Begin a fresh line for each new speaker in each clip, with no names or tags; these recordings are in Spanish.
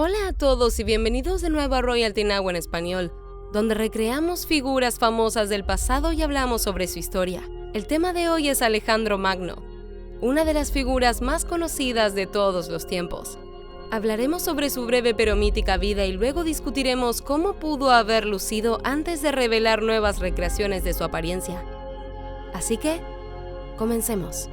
Hola a todos y bienvenidos de nuevo a Royalty Now en español, donde recreamos figuras famosas del pasado y hablamos sobre su historia. El tema de hoy es Alejandro Magno, una de las figuras más conocidas de todos los tiempos. Hablaremos sobre su breve pero mítica vida y luego discutiremos cómo pudo haber lucido antes de revelar nuevas recreaciones de su apariencia. Así que, comencemos.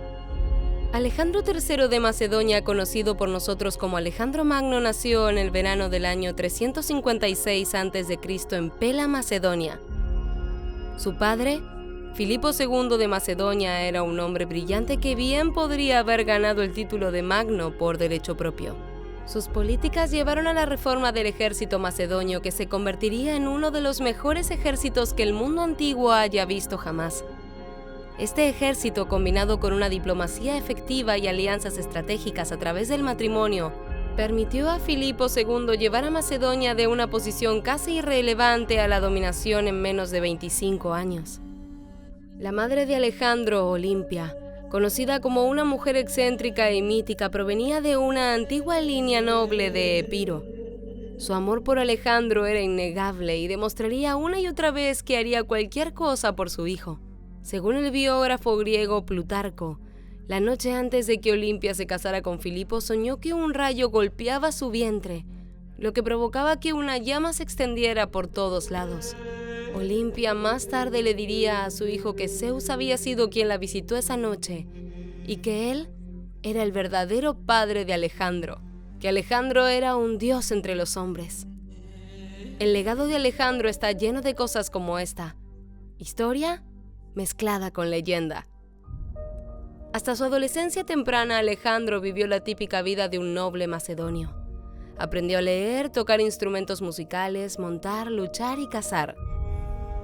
Alejandro III de Macedonia, conocido por nosotros como Alejandro Magno, nació en el verano del año 356 a.C. en Pela, Macedonia. Su padre, Filipo II de Macedonia, era un hombre brillante que bien podría haber ganado el título de Magno por derecho propio. Sus políticas llevaron a la reforma del ejército macedonio, que se convertiría en uno de los mejores ejércitos que el mundo antiguo haya visto jamás. Este ejército, combinado con una diplomacia efectiva y alianzas estratégicas a través del matrimonio, permitió a Filipo II llevar a Macedonia de una posición casi irrelevante a la dominación en menos de 25 años. La madre de Alejandro, Olimpia, conocida como una mujer excéntrica y mítica, provenía de una antigua línea noble de Epiro. Su amor por Alejandro era innegable y demostraría una y otra vez que haría cualquier cosa por su hijo. Según el biógrafo griego Plutarco, la noche antes de que Olimpia se casara con Filipo, soñó que un rayo golpeaba su vientre, lo que provocaba que una llama se extendiera por todos lados. Olimpia más tarde le diría a su hijo que Zeus había sido quien la visitó esa noche y que él era el verdadero padre de Alejandro, que Alejandro era un dios entre los hombres. El legado de Alejandro está lleno de cosas como esta: historia mezclada con leyenda. Hasta su adolescencia temprana, Alejandro vivió la típica vida de un noble macedonio. Aprendió a leer, tocar instrumentos musicales, montar, luchar y cazar.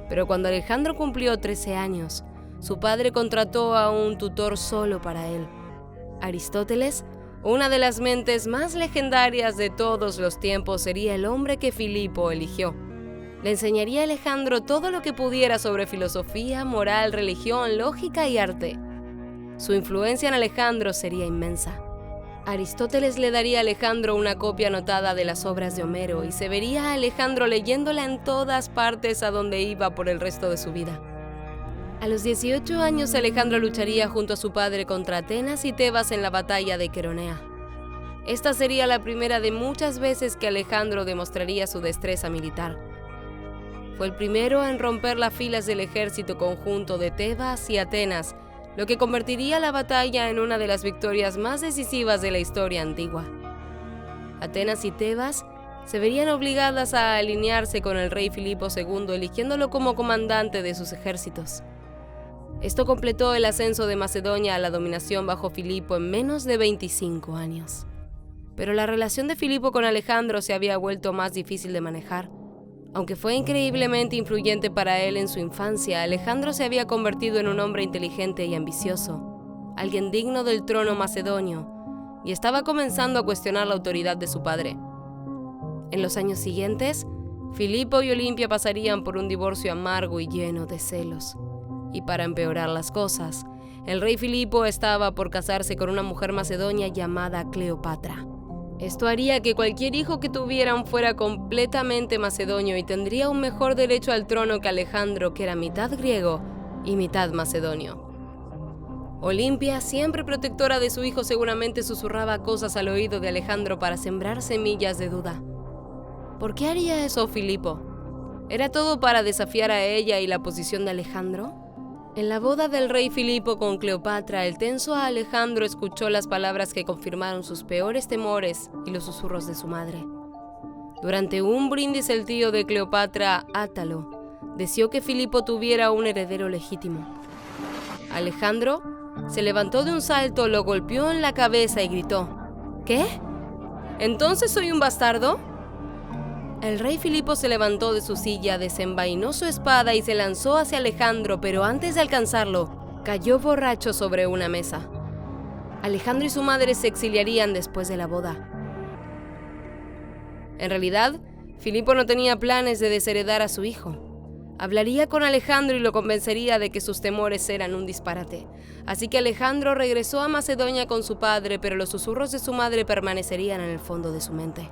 Pero cuando Alejandro cumplió 13 años, su padre contrató a un tutor solo para él. Aristóteles, una de las mentes más legendarias de todos los tiempos, sería el hombre que Filipo eligió. Le enseñaría a Alejandro todo lo que pudiera sobre filosofía, moral, religión, lógica y arte. Su influencia en Alejandro sería inmensa. Aristóteles le daría a Alejandro una copia anotada de las obras de Homero y se vería a Alejandro leyéndola en todas partes a donde iba por el resto de su vida. A los 18 años, Alejandro lucharía junto a su padre contra Atenas y Tebas en la batalla de Queronea. Esta sería la primera de muchas veces que Alejandro demostraría su destreza militar. Fue el primero en romper las filas del ejército conjunto de Tebas y Atenas, lo que convertiría la batalla en una de las victorias más decisivas de la historia antigua. Atenas y Tebas se verían obligadas a alinearse con el rey Filipo II, eligiéndolo como comandante de sus ejércitos. Esto completó el ascenso de Macedonia a la dominación bajo Filipo en menos de 25 años. Pero la relación de Filipo con Alejandro se había vuelto más difícil de manejar. Aunque fue increíblemente influyente para él en su infancia, Alejandro se había convertido en un hombre inteligente y ambicioso, alguien digno del trono macedonio, y estaba comenzando a cuestionar la autoridad de su padre. En los años siguientes, Filipo y Olimpia pasarían por un divorcio amargo y lleno de celos. Y para empeorar las cosas, el rey Filipo estaba por casarse con una mujer macedonia llamada Cleopatra. Esto haría que cualquier hijo que tuvieran fuera completamente macedonio y tendría un mejor derecho al trono que Alejandro, que era mitad griego y mitad macedonio. Olimpia, siempre protectora de su hijo, seguramente susurraba cosas al oído de Alejandro para sembrar semillas de duda. ¿Por qué haría eso Filipo? ¿Era todo para desafiar a ella y la posición de Alejandro? En la boda del rey Filipo con Cleopatra, el tenso Alejandro escuchó las palabras que confirmaron sus peores temores y los susurros de su madre. Durante un brindis, el tío de Cleopatra, Átalo, deseó que Filipo tuviera un heredero legítimo. Alejandro se levantó de un salto, lo golpeó en la cabeza y gritó: ¿Qué? ¿Entonces soy un bastardo? El rey Filipo se levantó de su silla, desenvainó su espada y se lanzó hacia Alejandro, pero antes de alcanzarlo, cayó borracho sobre una mesa. Alejandro y su madre se exiliarían después de la boda. En realidad, Filipo no tenía planes de desheredar a su hijo. Hablaría con Alejandro y lo convencería de que sus temores eran un disparate. Así que Alejandro regresó a Macedonia con su padre, pero los susurros de su madre permanecerían en el fondo de su mente.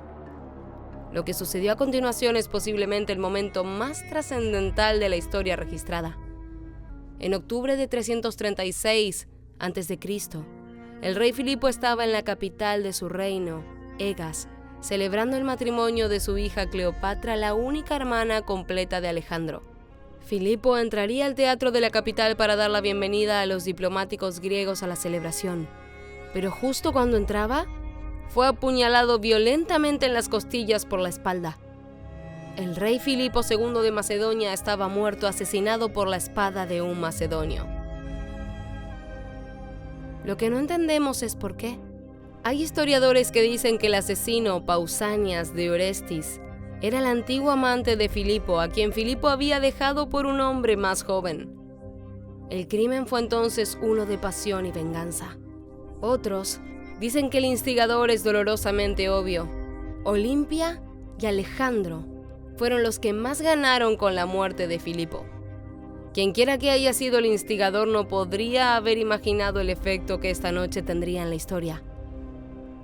Lo que sucedió a continuación es posiblemente el momento más trascendental de la historia registrada. En octubre de 336 a.C., el rey Filipo estaba en la capital de su reino, Egas, celebrando el matrimonio de su hija Cleopatra, la única hermana completa de Alejandro. Filipo entraría al teatro de la capital para dar la bienvenida a los diplomáticos griegos a la celebración, pero justo cuando entraba, fue apuñalado violentamente en las costillas por la espalda. El rey Filipo II de Macedonia estaba muerto, asesinado por la espada de un macedonio. Lo que no entendemos es por qué. Hay historiadores que dicen que el asesino Pausanias de Orestis era el antiguo amante de Filipo, a quien Filipo había dejado por un hombre más joven. El crimen fue entonces uno de pasión y venganza. Otros dicen que el instigador es dolorosamente obvio. Olimpia y Alejandro fueron los que más ganaron con la muerte de Filipo. Quienquiera que haya sido el instigador no podría haber imaginado el efecto que esta noche tendría en la historia.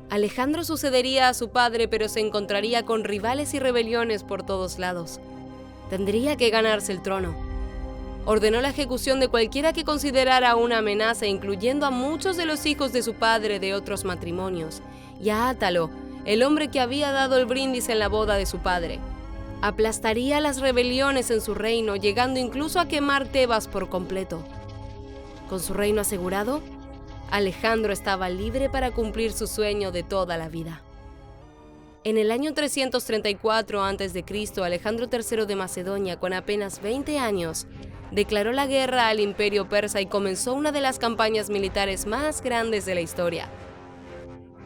Alejandro sucedería a su padre, pero se encontraría con rivales y rebeliones por todos lados. Tendría que ganarse el trono. Ordenó la ejecución de cualquiera que considerara una amenaza, incluyendo a muchos de los hijos de su padre de otros matrimonios, y a Átalo, el hombre que había dado el brindis en la boda de su padre. Aplastaría las rebeliones en su reino, llegando incluso a quemar Tebas por completo. Con su reino asegurado, Alejandro estaba libre para cumplir su sueño de toda la vida. En el año 334 a.C., Alejandro III de Macedonia, con apenas 20 años, declaró la guerra al imperio persa y comenzó una de las campañas militares más grandes de la historia.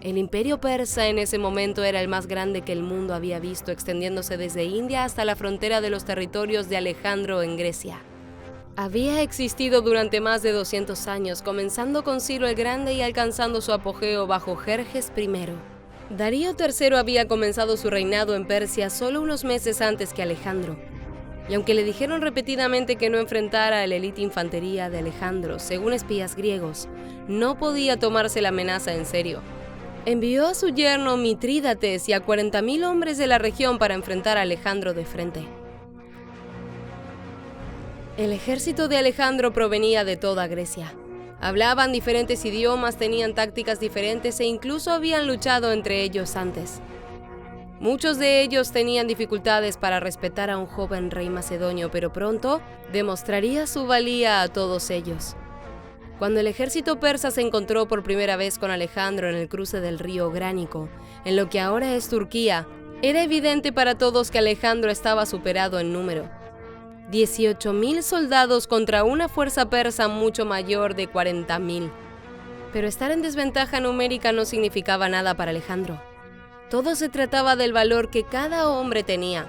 El imperio persa en ese momento era el más grande que el mundo había visto, extendiéndose desde India hasta la frontera de los territorios de Alejandro en Grecia. Había existido durante más de 200 años, comenzando con Ciro el Grande y alcanzando su apogeo bajo Jerjes I. Darío III había comenzado su reinado en Persia solo unos meses antes que Alejandro, y aunque le dijeron repetidamente que no enfrentara a la élite infantería de Alejandro, según espías griegos, no podía tomarse la amenaza en serio. Envió a su yerno Mitrídates y a 40.000 hombres de la región para enfrentar a Alejandro de frente. El ejército de Alejandro provenía de toda Grecia. Hablaban diferentes idiomas, tenían tácticas diferentes e incluso habían luchado entre ellos antes. Muchos de ellos tenían dificultades para respetar a un joven rey macedonio, pero pronto demostraría su valía a todos ellos. Cuando el ejército persa se encontró por primera vez con Alejandro en el cruce del río Gránico, en lo que ahora es Turquía, era evidente para todos que Alejandro estaba superado en número. 18.000 soldados contra una fuerza persa mucho mayor de 40.000. Pero estar en desventaja numérica no significaba nada para Alejandro. Todo se trataba del valor que cada hombre tenía.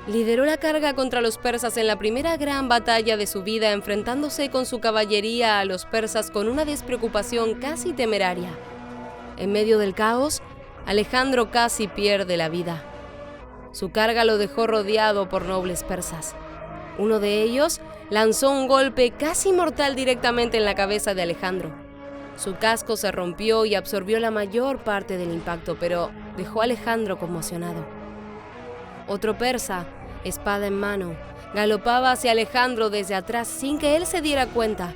Lideró la carga contra los persas en la primera gran batalla de su vida, enfrentándose con su caballería a los persas con una despreocupación casi temeraria. En medio del caos, Alejandro casi pierde la vida. Su carga lo dejó rodeado por nobles persas. Uno de ellos lanzó un golpe casi mortal directamente en la cabeza de Alejandro. Su casco se rompió y absorbió la mayor parte del impacto, pero dejó a Alejandro conmocionado. Otro persa, espada en mano, galopaba hacia Alejandro desde atrás sin que él se diera cuenta.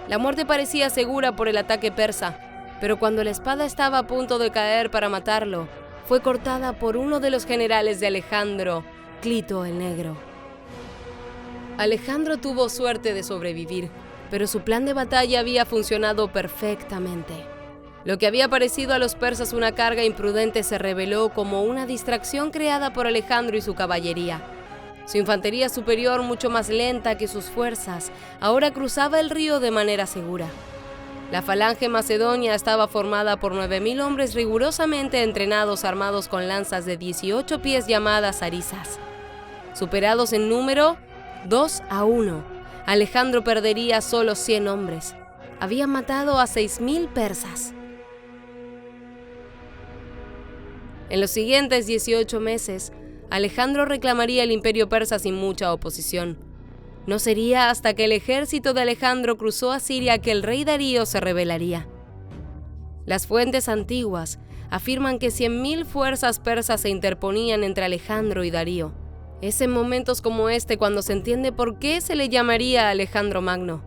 La muerte parecía segura por el ataque persa, pero cuando la espada estaba a punto de caer para matarlo, fue cortada por uno de los generales de Alejandro, Clito el Negro. Alejandro tuvo suerte de sobrevivir, pero su plan de batalla había funcionado perfectamente. Lo que había parecido a los persas una carga imprudente se reveló como una distracción creada por Alejandro y su caballería. Su infantería superior, mucho más lenta que sus fuerzas, ahora cruzaba el río de manera segura. La falange macedonia estaba formada por 9.000 hombres rigurosamente entrenados, armados con lanzas de 18 pies llamadas arisas. Superados en número, 2-1, Alejandro perdería solo 100 hombres. Habían matado a 6.000 persas. En los siguientes 18 meses, Alejandro reclamaría el imperio persa sin mucha oposición. No sería hasta que el ejército de Alejandro cruzó a Siria que el rey Darío se rebelaría. Las fuentes antiguas afirman que 100.000 fuerzas persas se interponían entre Alejandro y Darío. Es en momentos como este cuando se entiende por qué se le llamaría Alejandro Magno.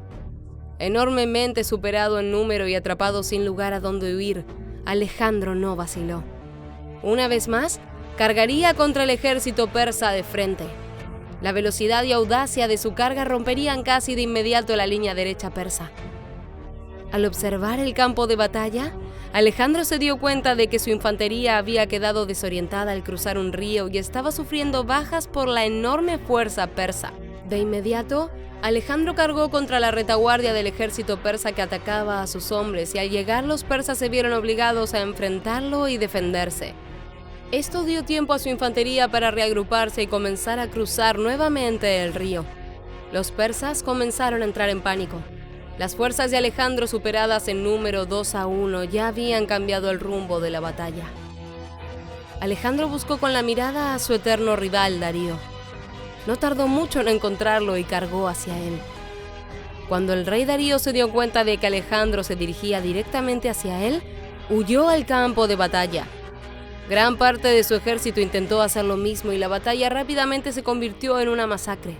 Enormemente superado en número y atrapado sin lugar a dónde huir, Alejandro no vaciló. Una vez más, cargaría contra el ejército persa de frente. La velocidad y audacia de su carga romperían casi de inmediato la línea derecha persa. Al observar el campo de batalla, Alejandro se dio cuenta de que su infantería había quedado desorientada al cruzar un río y estaba sufriendo bajas por la enorme fuerza persa. De inmediato, Alejandro cargó contra la retaguardia del ejército persa que atacaba a sus hombres, y al llegar los persas se vieron obligados a enfrentarlo y defenderse. Esto dio tiempo a su infantería para reagruparse y comenzar a cruzar nuevamente el río. Los persas comenzaron a entrar en pánico. Las fuerzas de Alejandro, superadas en número 2-1, ya habían cambiado el rumbo de la batalla. Alejandro buscó con la mirada a su eterno rival, Darío. No tardó mucho en encontrarlo y cargó hacia él. Cuando el rey Darío se dio cuenta de que Alejandro se dirigía directamente hacia él, huyó al campo de batalla. Gran parte de su ejército intentó hacer lo mismo y la batalla rápidamente se convirtió en una masacre.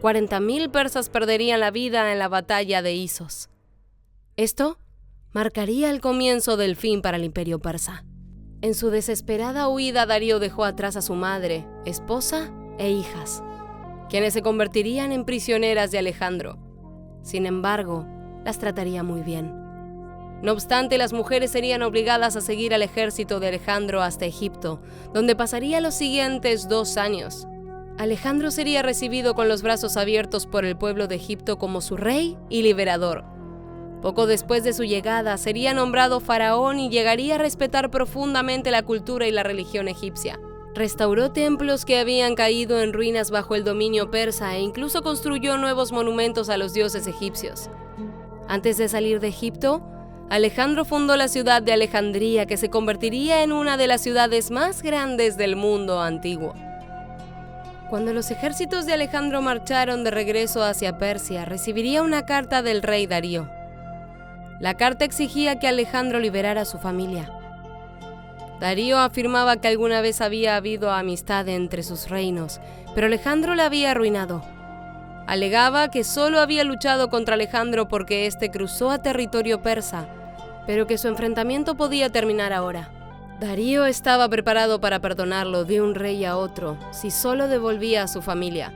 40.000 persas perderían la vida en la batalla de Isos. Esto marcaría el comienzo del fin para el imperio persa. En su desesperada huida, Darío dejó atrás a su madre, esposa e hijas, quienes se convertirían en prisioneras de Alejandro. Sin embargo, las trataría muy bien. No obstante, las mujeres serían obligadas a seguir al ejército de Alejandro hasta Egipto, donde pasaría los siguientes 2 años. Alejandro sería recibido con los brazos abiertos por el pueblo de Egipto como su rey y liberador. Poco después de su llegada, sería nombrado faraón y llegaría a respetar profundamente la cultura y la religión egipcia. Restauró templos que habían caído en ruinas bajo el dominio persa e incluso construyó nuevos monumentos a los dioses egipcios. Antes de salir de Egipto, Alejandro fundó la ciudad de Alejandría, que se convertiría en una de las ciudades más grandes del mundo antiguo. Cuando los ejércitos de Alejandro marcharon de regreso hacia Persia, recibiría una carta del rey Darío. La carta exigía que Alejandro liberara a su familia. Darío afirmaba que alguna vez había habido amistad entre sus reinos, pero Alejandro la había arruinado. Alegaba que solo había luchado contra Alejandro porque éste cruzó a territorio persa, pero que su enfrentamiento podía terminar ahora. Darío estaba preparado para perdonarlo de un rey a otro si solo devolvía a su familia.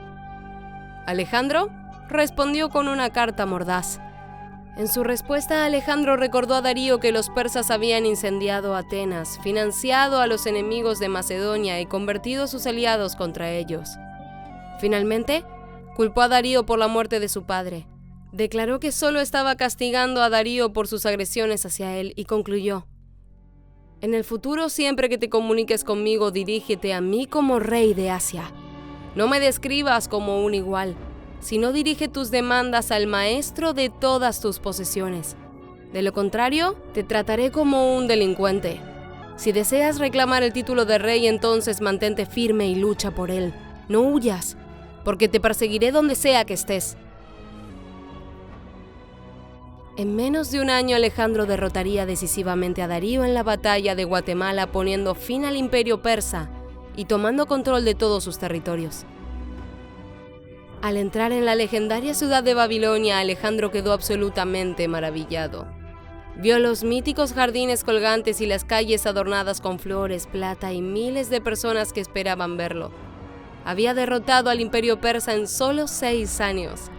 Alejandro respondió con una carta mordaz. En su respuesta, Alejandro recordó a Darío que los persas habían incendiado Atenas, financiado a los enemigos de Macedonia y convertido a sus aliados contra ellos. Finalmente, culpó a Darío por la muerte de su padre. Declaró que solo estaba castigando a Darío por sus agresiones hacia él y concluyó: en el futuro, siempre que te comuniques conmigo, dirígete a mí como rey de Asia. No me describas como un igual, sino dirige tus demandas al maestro de todas tus posesiones. De lo contrario, te trataré como un delincuente. Si deseas reclamar el título de rey, entonces mantente firme y lucha por él. No huyas, porque te perseguiré donde sea que estés. En menos de un año, Alejandro derrotaría decisivamente a Darío en la batalla de Guatemala, poniendo fin al imperio persa y tomando control de todos sus territorios. Al entrar en la legendaria ciudad de Babilonia, Alejandro quedó absolutamente maravillado. Vio los míticos jardines colgantes y las calles adornadas con flores, plata y miles de personas que esperaban verlo. Había derrotado al imperio persa en solo 6 años.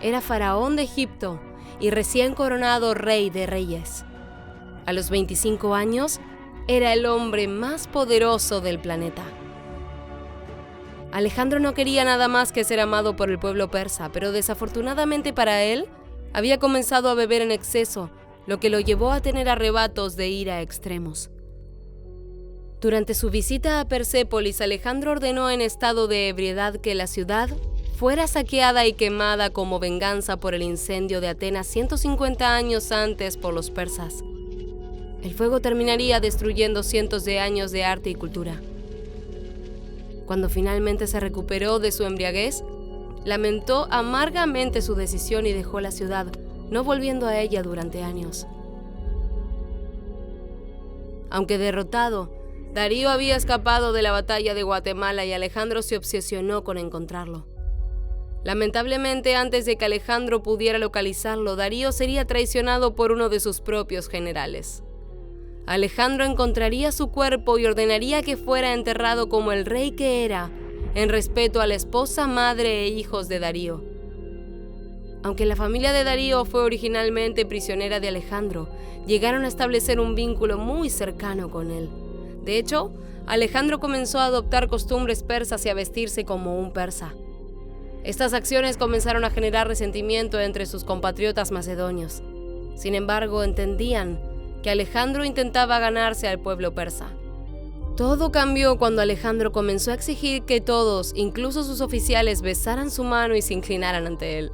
Era faraón de Egipto y recién coronado rey de reyes. A los 25 años, era el hombre más poderoso del planeta. Alejandro no quería nada más que ser amado por el pueblo persa, pero desafortunadamente para él, había comenzado a beber en exceso, lo que lo llevó a tener arrebatos de ira extremos. Durante su visita a Persépolis, Alejandro ordenó en estado de ebriedad que la ciudad fuera saqueada y quemada como venganza por el incendio de Atenas 150 años antes por los persas. El fuego terminaría destruyendo cientos de años de arte y cultura. Cuando finalmente se recuperó de su embriaguez, lamentó amargamente su decisión y dejó la ciudad, no volviendo a ella durante años. Aunque derrotado, Darío había escapado de la batalla de Guatemala y Alejandro se obsesionó con encontrarlo. Lamentablemente, antes de que Alejandro pudiera localizarlo, Darío sería traicionado por uno de sus propios generales. Alejandro encontraría su cuerpo y ordenaría que fuera enterrado como el rey que era, en respeto a la esposa, madre e hijos de Darío. Aunque la familia de Darío fue originalmente prisionera de Alejandro, llegaron a establecer un vínculo muy cercano con él. De hecho, Alejandro comenzó a adoptar costumbres persas y a vestirse como un persa. Estas acciones comenzaron a generar resentimiento entre sus compatriotas macedonios. Sin embargo, entendían que Alejandro intentaba ganarse al pueblo persa. Todo cambió cuando Alejandro comenzó a exigir que todos, incluso sus oficiales, besaran su mano y se inclinaran ante él.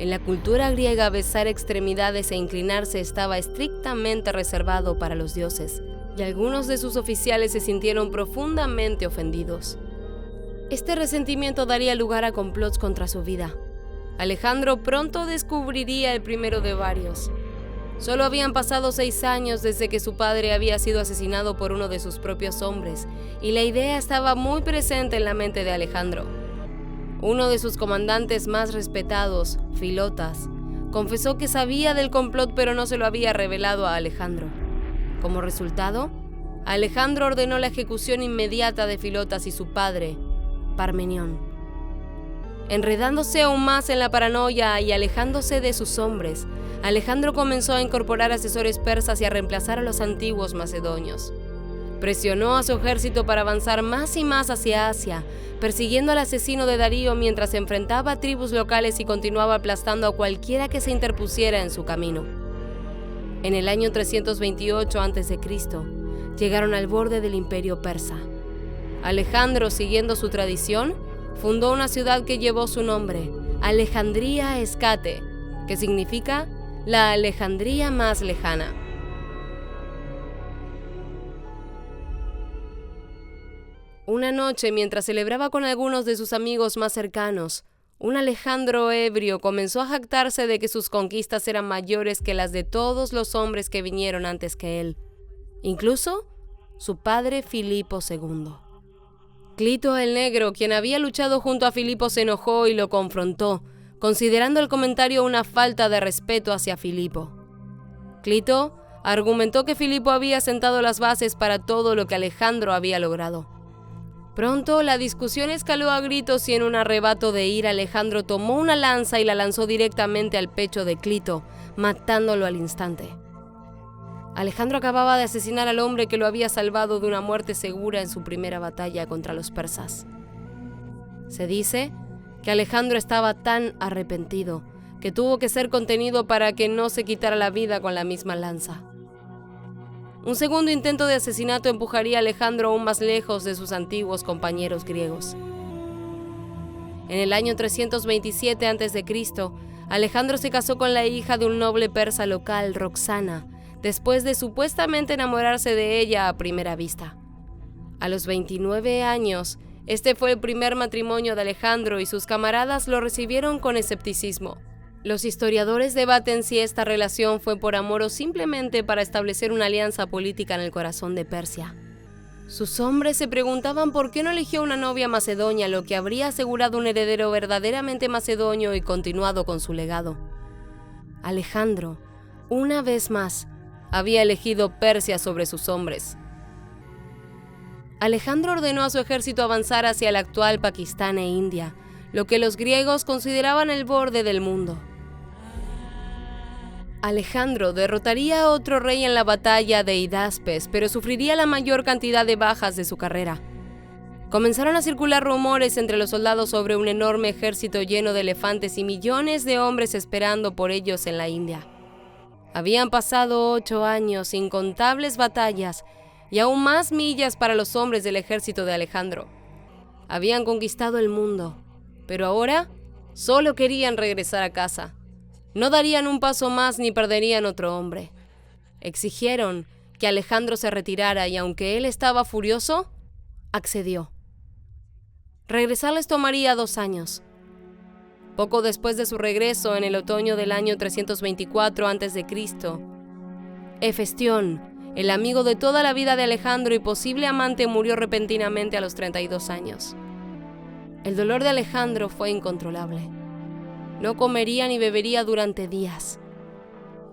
En la cultura griega, besar extremidades e inclinarse estaba estrictamente reservado para los dioses, y algunos de sus oficiales se sintieron profundamente ofendidos. Este resentimiento daría lugar a complots contra su vida. Alejandro pronto descubriría el primero de varios. Solo habían pasado 6 años desde que su padre había sido asesinado por uno de sus propios hombres, y la idea estaba muy presente en la mente de Alejandro. Uno de sus comandantes más respetados, Filotas, confesó que sabía del complot pero no se lo había revelado a Alejandro. Como resultado, Alejandro ordenó la ejecución inmediata de Filotas y su padre, Parmenión. Enredándose aún más en la paranoia y alejándose de sus hombres, Alejandro comenzó a incorporar asesores persas y a reemplazar a los antiguos macedonios. Presionó a su ejército para avanzar más y más hacia Asia, persiguiendo al asesino de Darío mientras enfrentaba a tribus locales y continuaba aplastando a cualquiera que se interpusiera en su camino. En el año 328 a.C., llegaron al borde del imperio persa. Alejandro, siguiendo su tradición, fundó una ciudad que llevó su nombre, Alejandría Escate, que significa la Alejandría más lejana. Una noche, mientras celebraba con algunos de sus amigos más cercanos, un Alejandro ebrio comenzó a jactarse de que sus conquistas eran mayores que las de todos los hombres que vinieron antes que él, incluso su padre Filipo II. Clito el Negro, quien había luchado junto a Filipo, se enojó y lo confrontó, considerando el comentario una falta de respeto hacia Filipo. Clito argumentó que Filipo había sentado las bases para todo lo que Alejandro había logrado. Pronto la discusión escaló a gritos y en un arrebato de ira Alejandro tomó una lanza y la lanzó directamente al pecho de Clito, matándolo al instante. Alejandro acababa de asesinar al hombre que lo había salvado de una muerte segura en su primera batalla contra los persas. Se dice que Alejandro estaba tan arrepentido que tuvo que ser contenido para que no se quitara la vida con la misma lanza. Un segundo intento de asesinato empujaría a Alejandro aún más lejos de sus antiguos compañeros griegos. En el año 327 a.C., Alejandro se casó con la hija de un noble persa local, Roxana, después de supuestamente enamorarse de ella a primera vista. A los 29 años, este fue el primer matrimonio de Alejandro y sus camaradas lo recibieron con escepticismo. Los historiadores debaten si esta relación fue por amor o simplemente para establecer una alianza política en el corazón de Persia. Sus hombres se preguntaban por qué no eligió una novia macedonia, lo que habría asegurado un heredero verdaderamente macedonio y continuado con su legado. Alejandro, una vez más, había elegido Persia sobre sus hombres. Alejandro ordenó a su ejército avanzar hacia el actual Pakistán e India, lo que los griegos consideraban el borde del mundo. Alejandro derrotaría a otro rey en la batalla de Hidaspes, pero sufriría la mayor cantidad de bajas de su carrera. Comenzaron a circular rumores entre los soldados sobre un enorme ejército lleno de elefantes y millones de hombres esperando por ellos en la India. Habían pasado 8 años, incontables batallas y aún más millas para los hombres del ejército de Alejandro. Habían conquistado el mundo, pero ahora solo querían regresar a casa. No darían un paso más ni perderían otro hombre. Exigieron que Alejandro se retirara y aunque él estaba furioso, accedió. Regresar les tomaría 2 años. Poco después de su regreso, en el otoño del año 324 a.C., Hefestión, el amigo de toda la vida de Alejandro y posible amante, murió repentinamente a los 32 años. El dolor de Alejandro fue incontrolable. No comería ni bebería durante días.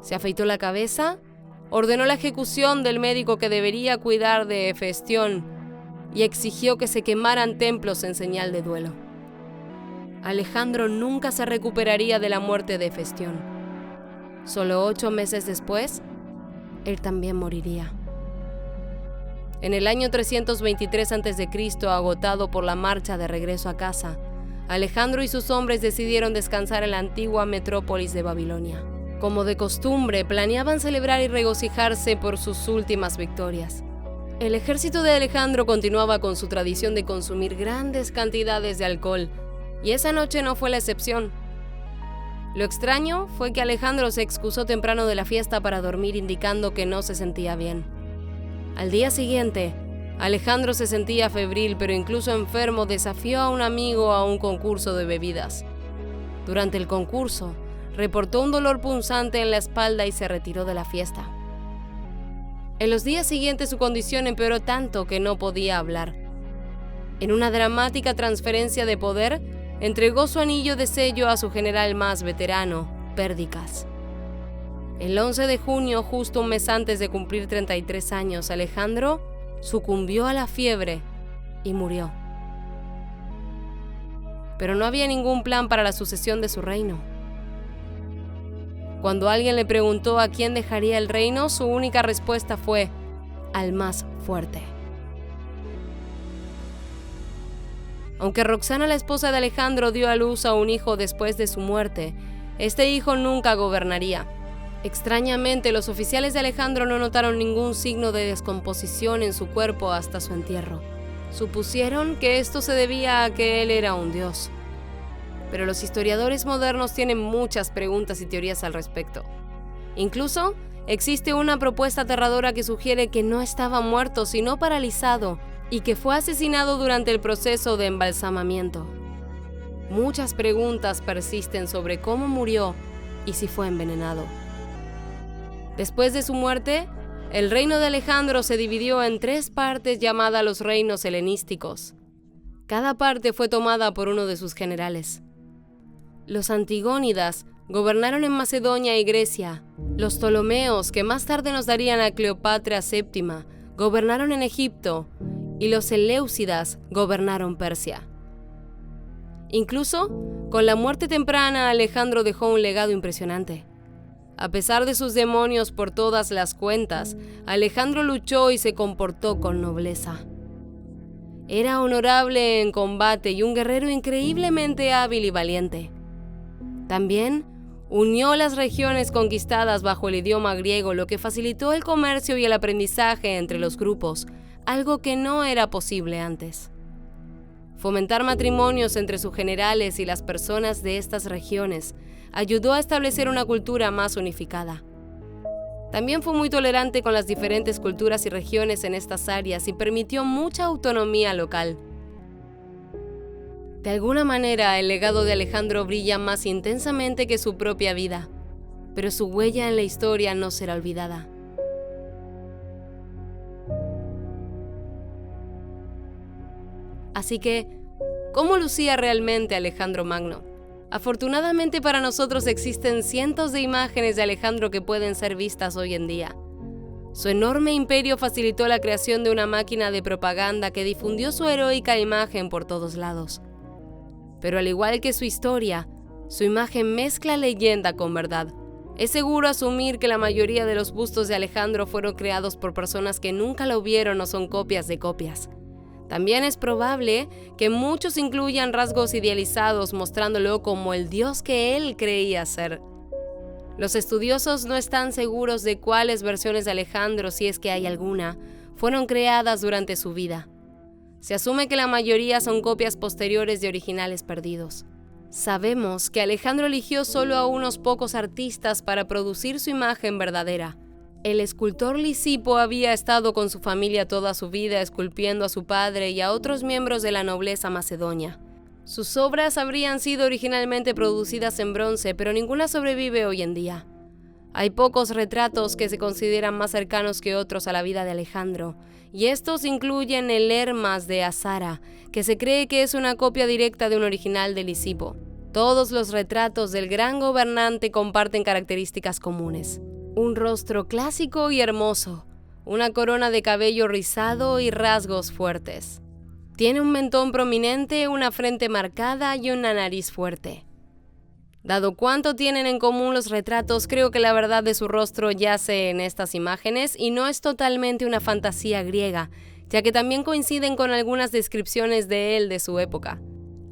Se afeitó la cabeza, ordenó la ejecución del médico que debería cuidar de Hefestión y exigió que se quemaran templos en señal de duelo. Alejandro nunca se recuperaría de la muerte de Hefestión. Solo 8 meses después, él también moriría. En el año 323 a.C., agotado por la marcha de regreso a casa, Alejandro y sus hombres decidieron descansar en la antigua metrópolis de Babilonia. Como de costumbre, planeaban celebrar y regocijarse por sus últimas victorias. El ejército de Alejandro continuaba con su tradición de consumir grandes cantidades de alcohol, y esa noche no fue la excepción. Lo extraño fue que Alejandro se excusó temprano de la fiesta para dormir, indicando que no se sentía bien. Al día siguiente, Alejandro se sentía febril, pero incluso enfermo, desafió a un amigo a un concurso de bebidas. Durante el concurso, reportó un dolor punzante en la espalda y se retiró de la fiesta. En los días siguientes su condición empeoró tanto que no podía hablar. En una dramática transferencia de poder, entregó su anillo de sello a su general más veterano, Pérdicas. El 11 de junio, justo un mes antes de cumplir 33 años, Alejandro sucumbió a la fiebre y murió. Pero no había ningún plan para la sucesión de su reino. Cuando alguien le preguntó a quién dejaría el reino, su única respuesta fue: al más fuerte. Aunque Roxana, la esposa de Alejandro, dio a luz a un hijo después de su muerte, este hijo nunca gobernaría. Extrañamente, los oficiales de Alejandro no notaron ningún signo de descomposición en su cuerpo hasta su entierro. Supusieron que esto se debía a que él era un dios. Pero los historiadores modernos tienen muchas preguntas y teorías al respecto. Incluso, existe una propuesta aterradora que sugiere que no estaba muerto, sino paralizado, y que fue asesinado durante el proceso de embalsamamiento. Muchas preguntas persisten sobre cómo murió y si fue envenenado. Después de su muerte, el reino de Alejandro se dividió en 3 partes llamadas los reinos helenísticos. Cada parte fue tomada por uno de sus generales. Los antigónidas gobernaron en Macedonia y Grecia. Los ptolomeos, que más tarde nos darían a Cleopatra VII, gobernaron en Egipto, y los seleucidas gobernaron Persia. Incluso, con la muerte temprana, Alejandro dejó un legado impresionante. A pesar de sus demonios por todas las cuentas, Alejandro luchó y se comportó con nobleza. Era honorable en combate y un guerrero increíblemente hábil y valiente. También unió las regiones conquistadas bajo el idioma griego, lo que facilitó el comercio y el aprendizaje entre los grupos, algo que no era posible antes. Fomentar matrimonios entre sus generales y las personas de estas regiones ayudó a establecer una cultura más unificada. También fue muy tolerante con las diferentes culturas y regiones en estas áreas y permitió mucha autonomía local. De alguna manera, el legado de Alejandro brilla más intensamente que su propia vida, pero su huella en la historia no será olvidada. Así que, ¿cómo lucía realmente Alejandro Magno? Afortunadamente para nosotros existen cientos de imágenes de Alejandro que pueden ser vistas hoy en día. Su enorme imperio facilitó la creación de una máquina de propaganda que difundió su heroica imagen por todos lados. Pero al igual que su historia, su imagen mezcla leyenda con verdad. Es seguro asumir que la mayoría de los bustos de Alejandro fueron creados por personas que nunca lo vieron o son copias de copias. También es probable que muchos incluyan rasgos idealizados mostrándolo como el dios que él creía ser. Los estudiosos no están seguros de cuáles versiones de Alejandro, si es que hay alguna, fueron creadas durante su vida. Se asume que la mayoría son copias posteriores de originales perdidos. Sabemos que Alejandro eligió solo a unos pocos artistas para producir su imagen verdadera. El escultor Lisipo había estado con su familia toda su vida esculpiendo a su padre y a otros miembros de la nobleza macedonia. Sus obras habrían sido originalmente producidas en bronce, pero ninguna sobrevive hoy en día. Hay pocos retratos que se consideran más cercanos que otros a la vida de Alejandro, y estos incluyen el Hermas de Azara, que se cree que es una copia directa de un original de Lisipo. Todos los retratos del gran gobernante comparten características comunes: un rostro clásico y hermoso, una corona de cabello rizado y rasgos fuertes. Tiene un mentón prominente, una frente marcada y una nariz fuerte. Dado cuánto tienen en común los retratos, creo que la verdad de su rostro yace en estas imágenes y no es totalmente una fantasía griega, ya que también coinciden con algunas descripciones de él de su época.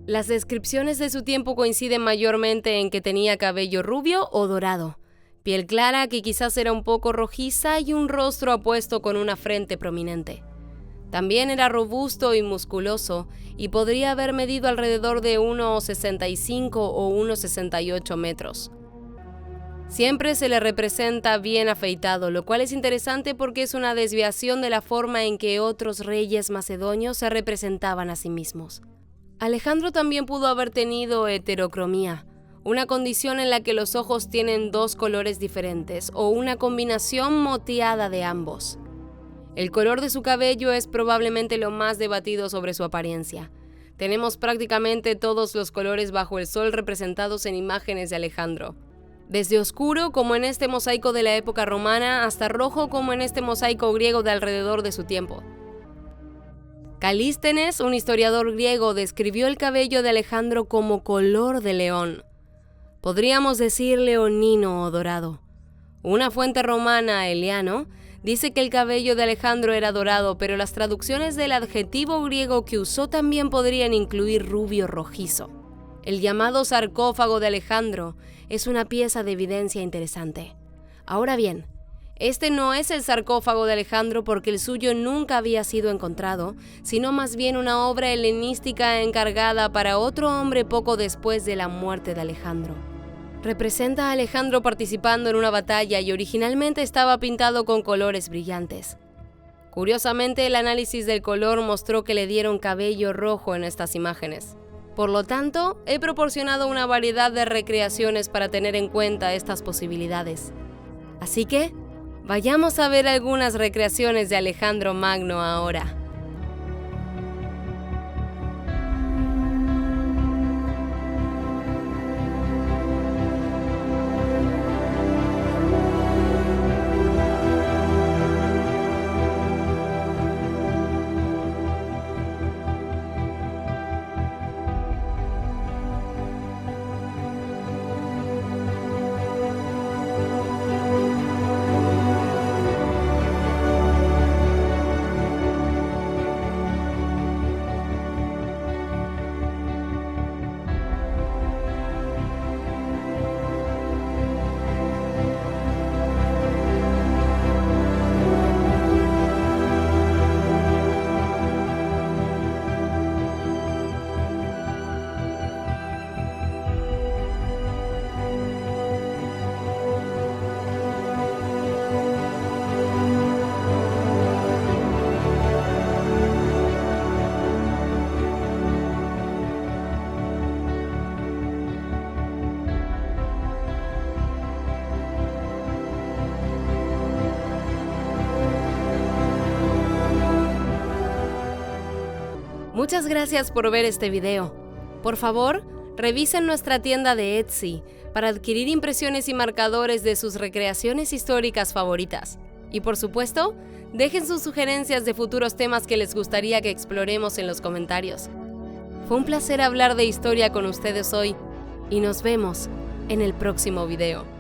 Las descripciones de su tiempo coinciden mayormente en que tenía cabello rubio o dorado, piel clara que quizás era un poco rojiza y un rostro apuesto con una frente prominente. También era robusto y musculoso y podría haber medido alrededor de 1,65 o 1,68 metros. Siempre se le representa bien afeitado, lo cual es interesante porque es una desviación de la forma en que otros reyes macedonios se representaban a sí mismos. Alejandro también pudo haber tenido heterocromía, una condición en la que los ojos tienen dos colores diferentes o una combinación moteada de ambos. El color de su cabello es probablemente lo más debatido sobre su apariencia. Tenemos prácticamente todos los colores bajo el sol representados en imágenes de Alejandro. Desde oscuro, como en este mosaico de la época romana, hasta rojo, como en este mosaico griego de alrededor de su tiempo. Calístenes, un historiador griego, describió el cabello de Alejandro como color de león. Podríamos decir leonino o dorado. Una fuente romana, Eliano, dice que el cabello de Alejandro era dorado, pero las traducciones del adjetivo griego que usó también podrían incluir rubio rojizo. El llamado sarcófago de Alejandro es una pieza de evidencia interesante. Ahora bien, este no es el sarcófago de Alejandro porque el suyo nunca había sido encontrado, sino más bien una obra helenística encargada para otro hombre poco después de la muerte de Alejandro. Representa a Alejandro participando en una batalla y originalmente estaba pintado con colores brillantes. Curiosamente, el análisis del color mostró que le dieron cabello rojo en estas imágenes. Por lo tanto, he proporcionado una variedad de recreaciones para tener en cuenta estas posibilidades. Así que, vayamos a ver algunas recreaciones de Alejandro Magno ahora. Muchas gracias por ver este video. Por favor, revisen nuestra tienda de Etsy para adquirir impresiones y marcadores de sus recreaciones históricas favoritas. Y por supuesto, dejen sus sugerencias de futuros temas que les gustaría que exploremos en los comentarios. Fue un placer hablar de historia con ustedes hoy y nos vemos en el próximo video.